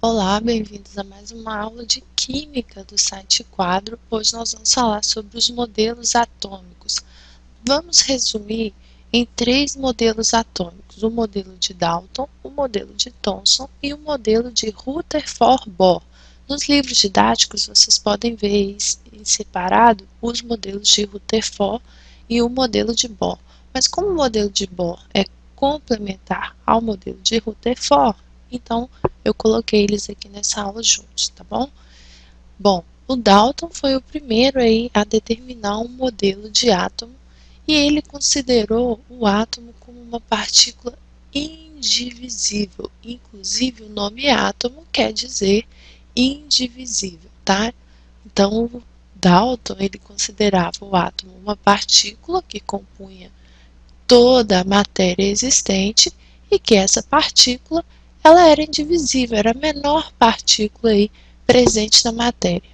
Olá, bem-vindos a mais uma aula de Química do site Quadro. Hoje nós vamos falar sobre os modelos atômicos. Vamos resumir em 3 modelos atômicos: o modelo de Dalton, o modelo de Thomson e o modelo de Rutherford-Bohr. Nos livros didáticos vocês podem ver em separado os modelos de Rutherford e o modelo de Bohr. Mas como o modelo de Bohr é complementar ao modelo de Rutherford, então eu coloquei eles aqui nessa aula juntos, tá bom? Bom, o Dalton foi o primeiro aí a determinar um modelo de átomo e ele considerou o átomo como uma partícula indivisível. Inclusive, o nome átomo quer dizer indivisível, tá? Então, o Dalton, ele considerava o átomo uma partícula que compunha toda a matéria existente e que essa partícula ela era indivisível, era a menor partícula aí presente na matéria.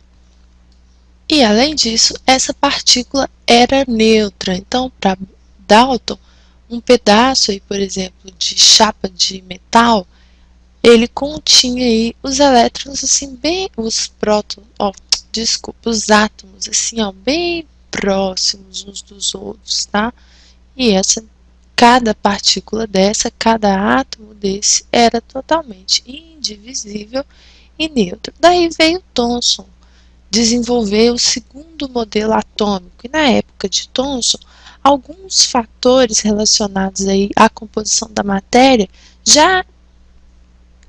E além disso, essa partícula era neutra. Então, para Dalton, um pedaço aí, por exemplo, de chapa de metal, ele continha aí os elétrons assim bem, os os átomos assim, ó, bem próximos uns dos outros, tá? E cada partícula dessa, cada átomo desse era totalmente indivisível e neutro. Daí veio Thomson desenvolver o segundo modelo atômico. E na época de Thomson, alguns fatores relacionados aí à composição da matéria já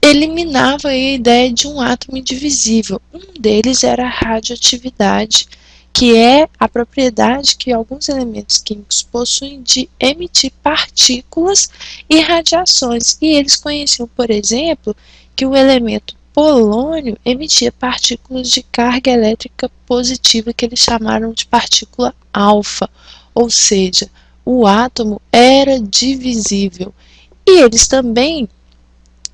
eliminava a ideia de um átomo indivisível. Um deles era a radioatividade, que é a propriedade que alguns elementos químicos possuem de emitir partículas e radiações. E eles conheciam, por exemplo, que o elemento polônio emitia partículas de carga elétrica positiva, que eles chamaram de partícula alfa, ou seja, o átomo era divisível. E eles também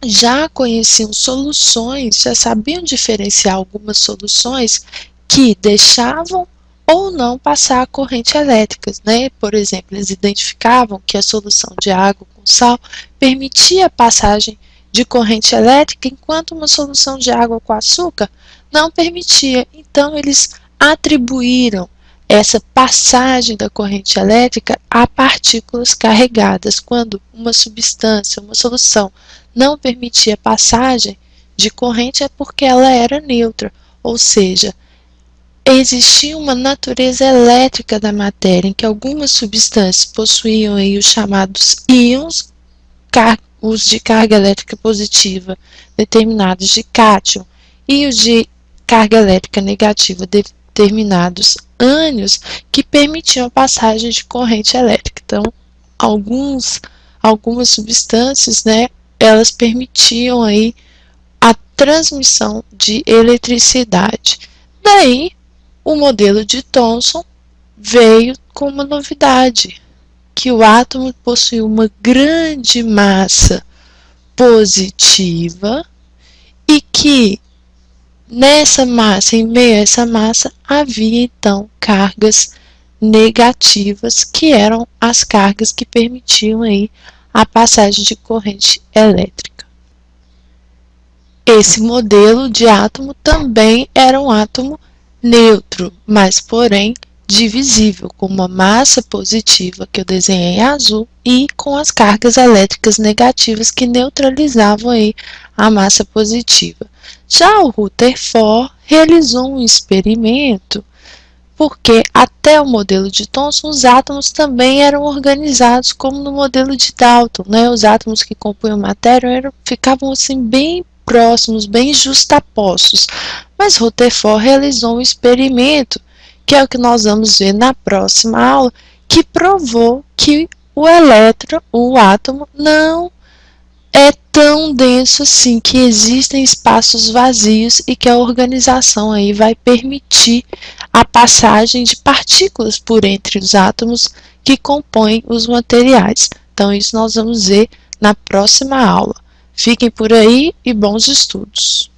já conheciam soluções, já sabiam diferenciar algumas soluções que deixavam ou não passar a corrente elétrica, né? Por exemplo, eles identificavam que a solução de água com sal permitia a passagem de corrente elétrica, enquanto uma solução de água com açúcar não permitia. Então, eles atribuíram essa passagem da corrente elétrica a partículas carregadas. Quando uma substância, uma solução, não permitia a passagem de corrente, é porque ela era neutra, ou seja, existia uma natureza elétrica da matéria, em que algumas substâncias possuíam aí os chamados íons, os de carga elétrica positiva determinados de cátion, e os de carga elétrica negativa determinados ânions, que permitiam a passagem de corrente elétrica. Então, algumas substâncias, né, elas permitiam aí a transmissão de eletricidade. Daí, o modelo de Thomson veio com uma novidade, que o átomo possui uma grande massa positiva e que nessa massa, em meio a essa massa, havia então cargas negativas, que eram as cargas que permitiam aí a passagem de corrente elétrica. Esse modelo de átomo também era um átomo neutro, mas porém divisível, com uma massa positiva, que eu desenhei em azul, e com as cargas elétricas negativas que neutralizavam aí a massa positiva. Já o Rutherford realizou um experimento, porque até o modelo de Thomson os átomos também eram organizados como no modelo de Dalton, né? Os átomos que compunham a matéria ficavam assim bem próximos, bem justapostos. Mas Rutherford realizou um experimento, que é o que nós vamos ver na próxima aula, que provou que o átomo, não é tão denso assim, que existem espaços vazios e que a organização aí vai permitir a passagem de partículas por entre os átomos que compõem os materiais. Então, isso nós vamos ver na próxima aula. Fiquem por aí e bons estudos!